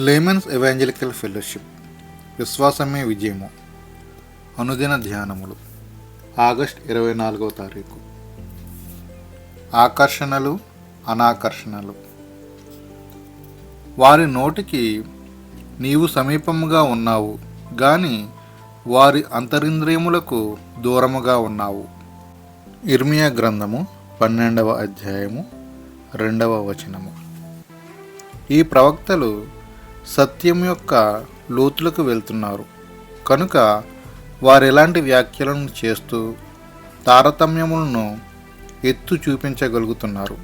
Layman's evangelical fellowship విశ్వాసమే విజయము అనుదిన ధ్యానములు August 24వ తారీఖు. ఆకర్షణలు అనాకర్షణలు. వారి నోటికి నీవు సమీపముగా ఉన్నావు గాని వారి అంతరింద్రియములకు దూరముగా ఉన్నావు. ఇర్మియా గ్రంథము 12వ అధ్యాయము 2వ వచనము. ఈ ప్రవక్తలు సత్యం యొక్క లోతులకు వెళ్తున్నారు కనుక వారు ఎలాంటి వ్యాఖ్యలను చేస్తూ తారతమ్యములను ఎత్తు చూపించగలుగుతున్నారు.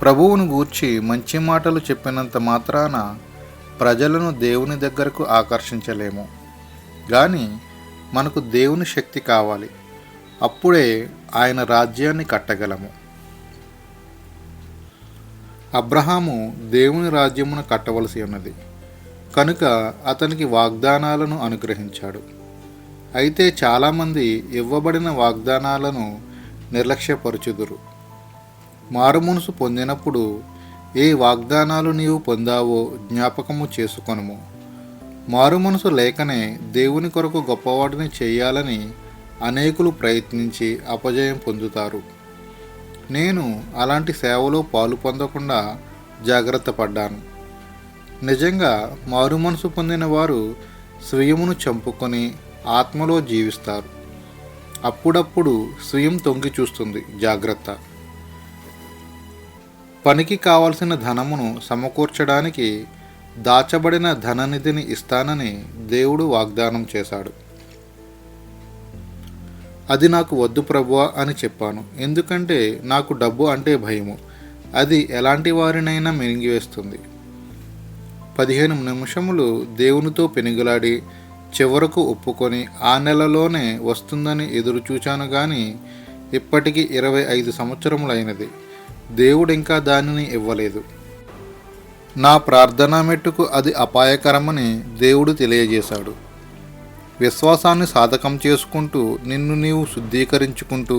ప్రభువును గూర్చి మంచి మాటలు చెప్పినంత మాత్రాన ప్రజలను దేవుని దగ్గరకు ఆకర్షించలేము కానీ మనకు దేవుని శక్తి కావాలి. అప్పుడే ఆయన రాజ్యాన్ని కట్టగలము. అబ్రహాము దేవుని రాజ్యమును కట్టవలసి ఉన్నది కనుక అతనికి వాగ్దానాలను అనుగ్రహించాడు. అయితే చాలామంది ఇవ్వబడిన వాగ్దానాలను నిర్లక్ష్యపరచుదురు. మారుమనసు పొందినప్పుడు ఏ వాగ్దానాలు నీవు పొందావో జ్ఞాపకము చేసుకొనుము. మారుమనసు లేకనే దేవుని కొరకు గొప్పవాటిని చేయాలని అనేకులు ప్రయత్నించి అపజయం పొందుతారు. నేను అలాంటి సేవలో పాలు పొందకుండా జాగ్రత్త పడ్డాను. నిజంగా మారుమనసు పొందిన వారు స్వయమును చంపుకొని ఆత్మలో జీవిస్తారు. అప్పుడప్పుడు స్వయం తొంగి చూస్తుంది. జాగ్రత్త. పనికి కావలసిన ధనమును సమకూర్చడానికి దాచబడిన ధననిధిని ఇస్తానని దేవుడు వాగ్దానం చేశాడు. అది నాకు వద్దు ప్రభువా అని చెప్పాను. ఎందుకంటే నాకు డబ్బు అంటే భయము. అది ఎలాంటి వారినైనా మింగివేస్తుంది. 15 నిమిషములు దేవునితో పెనుగులాడి చివరకు ఒప్పుకొని ఆ నెలలోనే వస్తుందని ఎదురు చూచాను కానీ ఇప్పటికి 25 సంవత్సరములైనది. దేవుడు ఇంకా దానిని ఇవ్వలేదు. నా ప్రార్థనా మెట్టుకు అది అపాయకరమని దేవుడు తెలియజేశాడు. విశ్వాసాన్ని సాధకం చేసుకుంటూ నిన్ను నీవు శుద్ధీకరించుకుంటూ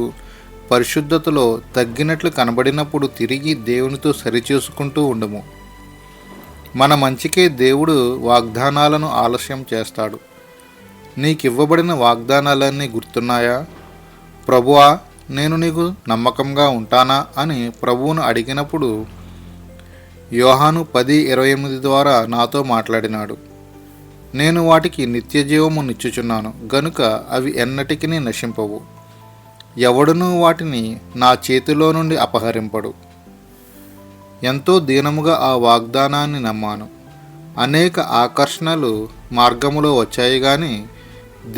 పరిశుద్ధతలో తగ్గినట్లు కనబడినప్పుడు తిరిగి దేవునితో సరిచేసుకుంటూ ఉండము. మన మంచికే దేవుడు వాగ్దానాలను ఆలస్యం చేస్తాడు. నీకివ్వబడిన వాగ్దానాలన్నీ గుర్తున్నాయా? ప్రభువా, నేను నీకు నమ్మకంగా ఉంటానా అని ప్రభువును అడిగినప్పుడు యోహాను 10:28 ద్వారా నాతో మాట్లాడినాడు. నేను వాటికి నిత్యజీవము నిచ్చుచున్నాను గనుక అవి ఎన్నటికీ నశింపవు. ఎవడునూ వాటిని నా చేతిలో నుండి అపహరింపడు. ఎంతో దీనముగా ఆ వాగ్దానాన్ని నమ్మాను. అనేక ఆకర్షణలు మార్గములో వచ్చాయి కానీ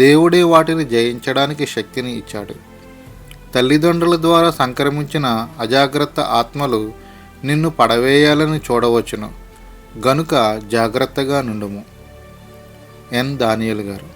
దేవుడే వాటిని జయించడానికి శక్తిని ఇచ్చాడు. తల్లిదండ్రుల ద్వారా సంక్రమించిన అజాగ్రత్త ఆత్మలు నిన్ను పడవేయాలని చూడవచ్చును గనుక జాగ్రత్తగా నుండుము. ఎన్ దానియేలు గారు.